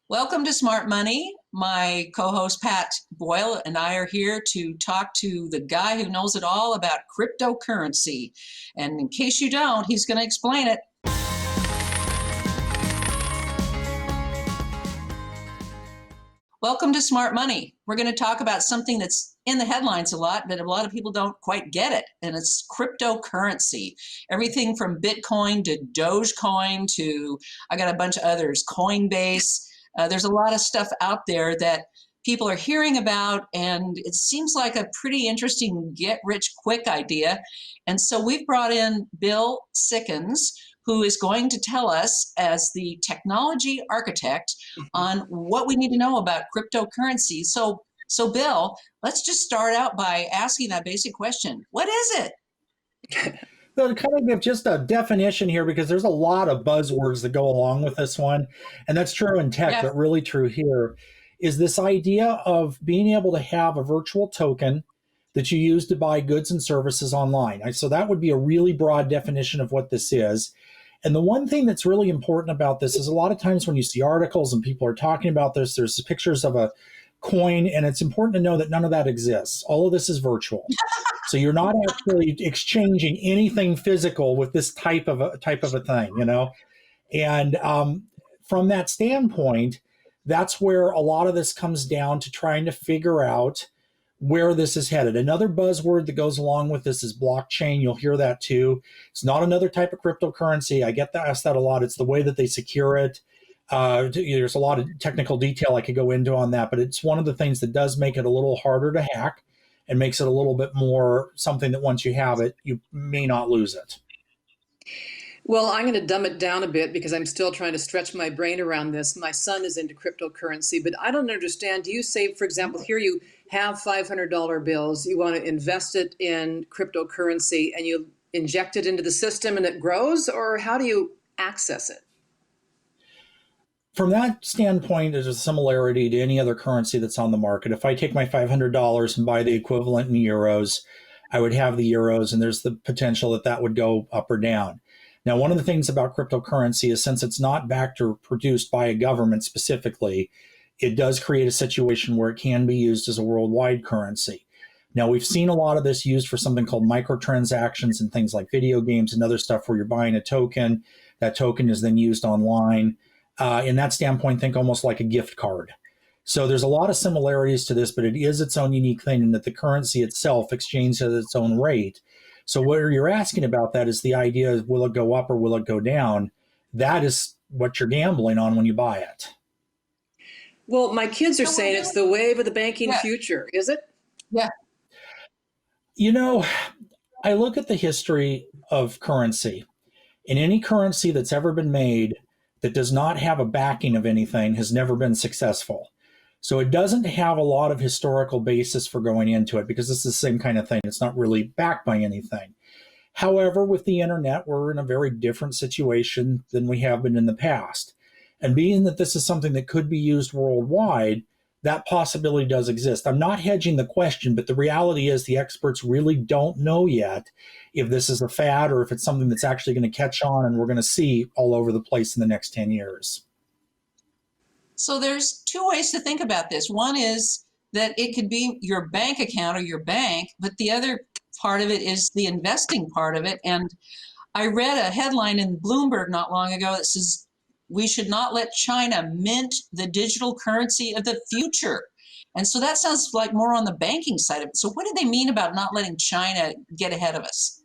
Welcome to Smart Money. My co-host Pat Boyle and I are here to talk to the guy who knows it all about cryptocurrency. And in case you don't, he's going to explain it. Welcome to Smart Money. We're going to talk about something that's in the headlines a lot, but a lot of people don't quite get it, and it's cryptocurrency. Everything from Bitcoin to Dogecoin to, I got a bunch of others, Coinbase. There's a lot of stuff out there that people are hearing about, and it seems like a pretty interesting get-rich-quick idea. And so we've brought in Bill Sickens, who is going to tell us, as the technology architect, on what we need to know about cryptocurrency. So Bill, let's just start out by asking that basic question. What is it? So to kind of give just a definition here, because there's a lot of buzzwords that go along with this one, and that's true in tech, but really true here, is this idea of being able to have a virtual token that you use to buy goods and services online. So that would be a really broad definition of what this is. And the one thing that's really important about this is a lot of times when you see articles and people are talking about this, there's pictures of a coin, and it's important to know that none of that exists. All of this is virtual. So you're not actually exchanging anything physical with this type of a thing, you know? And from that standpoint, that's where a lot of this comes down to trying to figure out where this is headed. Another buzzword that goes along with this is blockchain. You'll hear that too. It's not another type of cryptocurrency. I get asked that a lot. It's the way that they secure it. There's a lot of technical detail I could go into on that, but it's one of the things that does make it a little harder to hack and makes it a little bit more something that once you have it, you may not lose it. Well, I'm going to dumb it down a bit because I'm still trying to stretch my brain around this. My son is into cryptocurrency, but I don't understand. Do you say, for example, here you have $500 bills, you want to invest it in cryptocurrency and you inject it into the system and it grows, or how do you access it? From that standpoint, there's a similarity to any other currency that's on the market. If I take my $500 and buy the equivalent in euros, I would have the euros, and there's the potential that that would go up or down. Now, one of the things about cryptocurrency is since it's not backed or produced by a government specifically, it does create a situation where it can be used as a worldwide currency. Now, we've seen a lot of this used for something called microtransactions and things like video games and other stuff where you're buying a token. That token is then used online. In that standpoint, think almost like a gift card. So there's a lot of similarities to this, but it is its own unique thing in that the currency itself exchanges at its own rate. So what you're asking about that is the idea of will it go up or will it go down? That is what you're gambling on when you buy it. Well, my kids are saying it's the wave of the banking future. Is it? Yeah. You know, I look at the history of currency, and any currency that's ever been made that does not have a backing of anything has never been successful. So it doesn't have a lot of historical basis for going into it because it's the same kind of thing. It's not really backed by anything. However, with the internet, we're in a very different situation than we have been in the past. And being that this is something that could be used worldwide, that possibility does exist. I'm not hedging the question, but the reality is the experts really don't know yet if this is a fad or if it's something that's actually going to catch on and we're going to see all over the place in the next 10 years. So there's two ways to think about this. One is that it could be your bank account or your bank, but the other part of it is the investing part of it. And I read a headline in Bloomberg not long ago that says, we should not let China mint the digital currency of the future. And so that sounds like more on the banking side of it. So what do they mean about not letting China get ahead of us?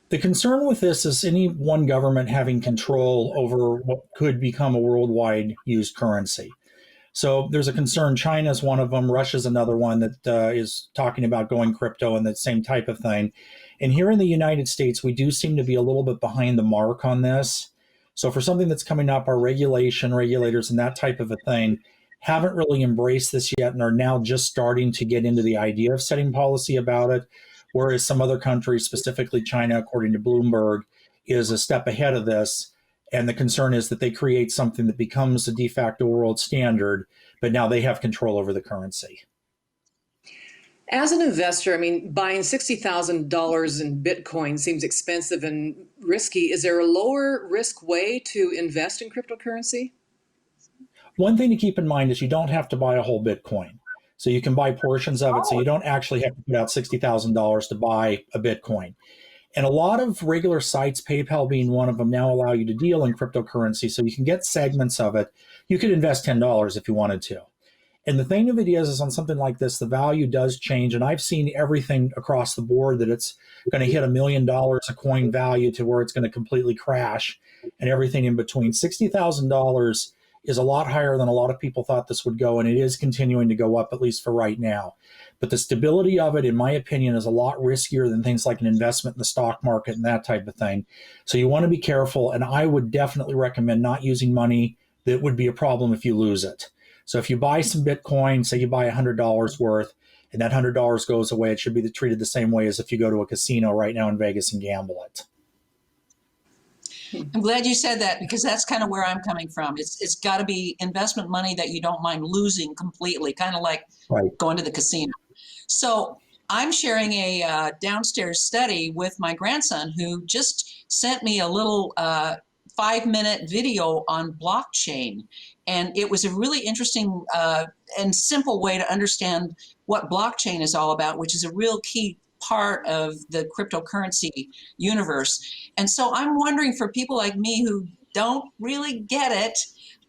The concern with this is any one government having control over what could become a worldwide used currency. So there's a concern. China's one of them. Russia's another one that is talking about going crypto and that same type of thing. And here in the United States, we do seem to be a little bit behind the mark on this. So for something that's coming up, our regulators and that type of a thing haven't really embraced this yet and are now just starting to get into the idea of setting policy about it. Whereas some other countries, specifically China, according to Bloomberg, is a step ahead of this. And the concern is that they create something that becomes a de facto world standard, but now they have control over the currency. As an investor, I mean, buying $60,000 in Bitcoin seems expensive and risky. Is there a lower risk way to invest in cryptocurrency? One thing to keep in mind is you don't have to buy a whole Bitcoin. So you can buy portions of it. So you don't actually have to put out $60,000 to buy a Bitcoin. And a lot of regular sites, PayPal being one of them, now allow you to deal in cryptocurrency. So you can get segments of it. You could invest $10 if you wanted to. And the thing of it is on something like this, the value does change. And I've seen everything across the board that it's going to hit $1 million a coin value to where it's going to completely crash and everything in between. $60,000 is a lot higher than a lot of people thought this would go. And it is continuing to go up, at least for right now. But the stability of it, in my opinion, is a lot riskier than things like an investment in the stock market and that type of thing. So you want to be careful. And I would definitely recommend not using money that would be a problem if you lose it. So if you buy some Bitcoin, say you buy $100 worth, and that $100 goes away, it should be treated the same way as if you go to a casino right now in Vegas and gamble it. I'm glad you said that, because that's kind of where I'm coming from. It's got to be investment money that you don't mind losing completely, kind of like going to the casino. So I'm sharing a downstairs study with my grandson, who just sent me a little 5-minute video on blockchain. And it was a really interesting and simple way to understand what blockchain is all about, which is a real key part of the cryptocurrency universe. And so I'm wondering, for people like me who don't really get it,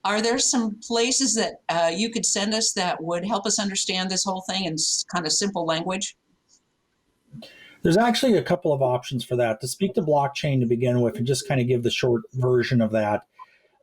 are there some places that you could send us that would help us understand this whole thing in kind of simple language? There's actually a couple of options for that. To speak to blockchain to begin with and just kind of give the short version of that.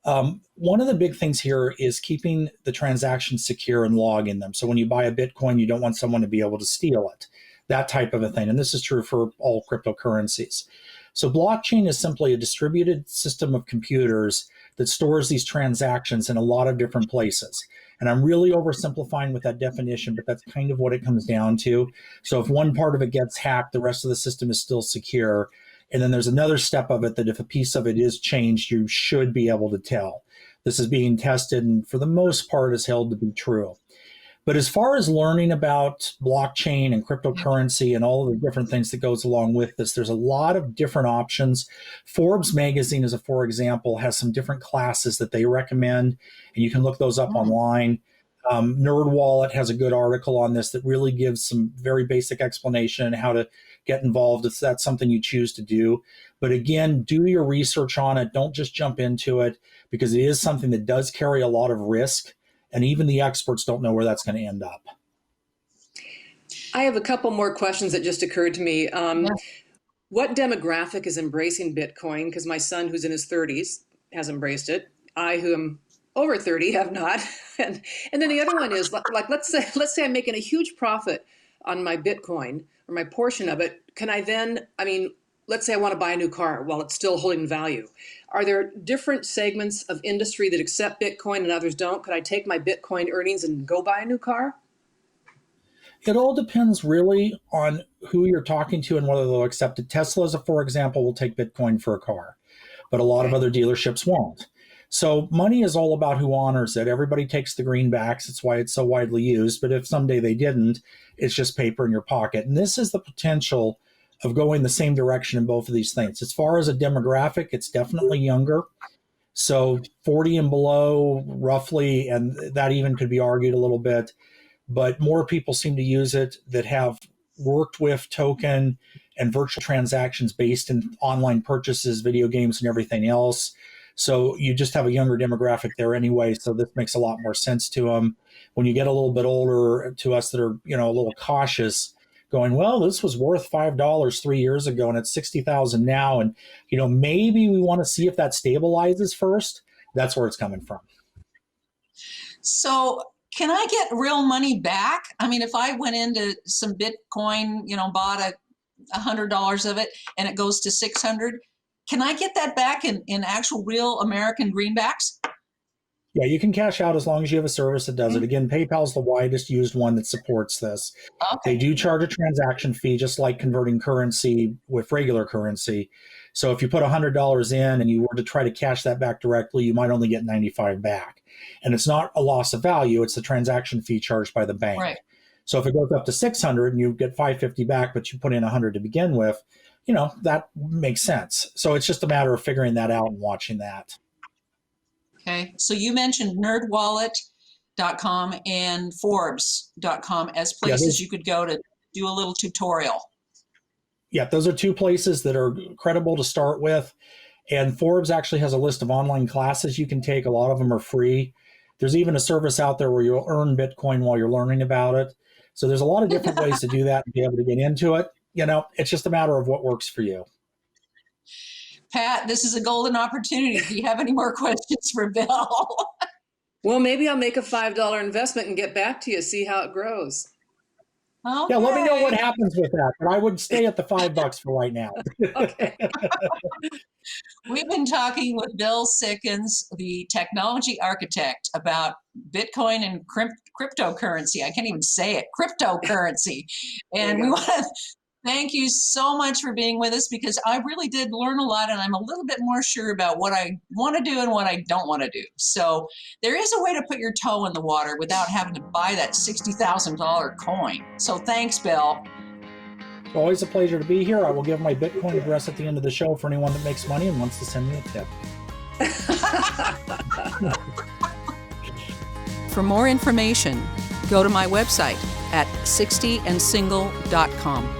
One of the big things here is keeping the transactions secure and logging them. So when you buy a Bitcoin, you don't want someone to be able to steal it, that type of a thing. And this is true for all cryptocurrencies. So blockchain is simply a distributed system of computers that stores these transactions in a lot of different places. And I'm really oversimplifying with that definition, but that's kind of what it comes down to. So if one part of it gets hacked, the rest of the system is still secure. And then there's another step of it that if a piece of it is changed, you should be able to tell. This is being tested and for the most part is held to be true. But as far as learning about blockchain and cryptocurrency and all of the different things that goes along with this, there's a lot of different options. Forbes magazine, as a for example, has some different classes that they recommend, and you can look those up online. NerdWallet has a good article on this that really gives some very basic explanation on how to get involved if that's something you choose to do. But again, do your research on it. Don't just jump into it, because it is something that does carry a lot of risk. And even the experts don't know where that's going to end up. I have a couple more questions that just occurred to me. What demographic is embracing Bitcoin? Because my son, who's in his 30s, has embraced it. I, who am over 30, have not. and then the other one is, like, let's say I'm making a huge profit on my Bitcoin or my portion of it. Can I then, let's say I want to buy a new car while it's still holding value. Are there different segments of industry that accept Bitcoin and others don't? Could I take my Bitcoin earnings and go buy a new car? It all depends really on who you're talking to and whether they'll accept it. Tesla, as a for example, will take Bitcoin for a car, but a lot of other dealerships won't. So money is all about who honors it. Everybody takes the greenbacks. It's why it's so widely used. But if someday they didn't, it's just paper in your pocket. And this is the potential of going the same direction in both of these things. As far as a demographic, it's definitely younger. So 40 and below, roughly, and that even could be argued a little bit. But more people seem to use it that have worked with token and virtual transactions based in online purchases, video games, and everything else. So you just have a younger demographic there anyway. So this makes a lot more sense to them. When you get a little bit older, to us that are, a little cautious, going, well, this was worth $5 3 years ago and it's 60,000 now. And, maybe we want to see if that stabilizes first. That's where it's coming from. So can I get real money back? If I went into some Bitcoin, bought $100 of it and it goes to 600, can I get that back in actual real American greenbacks? Yeah, you can cash out as long as you have a service that does it. Again, PayPal's the widest used one that supports this. Okay. They do charge a transaction fee, just like converting currency with regular currency. So if you put $100 in and you were to try to cash that back directly, you might only get 95 back. And it's not a loss of value, it's the transaction fee charged by the bank. Right. So if it goes up to 600 and you get 550 back, but you put in 100 to begin with, that makes sense. So it's just a matter of figuring that out and watching that. Okay, so you mentioned nerdwallet.com and Forbes.com as Yeah, places you could go to do a little tutorial. Yeah, those are two places that are credible to start with. And Forbes actually has a list of online classes you can take. A lot of them are free. There's even a service out there where you'll earn Bitcoin while you're learning about it. So there's a lot of different ways to do that and be able to get into it. It's just a matter of what works for you. Pat, this is a golden opportunity. Do you have any more questions for Bill? Well, maybe I'll make a $5 investment and get back to you, see how it grows. Okay. Yeah, let me know what happens with that. But I would stay at the $5 for right now. Okay. We've been talking with Bill Sickens, the technology architect, about Bitcoin and cryptocurrency. I can't even say it, cryptocurrency. And we want to thank you so much for being with us, because I really did learn a lot, and I'm a little bit more sure about what I want to do and what I don't want to do. So there is a way to put your toe in the water without having to buy that $60,000 coin. So thanks, Bill. Always a pleasure to be here. I will give my Bitcoin address at the end of the show for anyone that makes money and wants to send me a tip. For more information, go to my website at 60andsingle.com.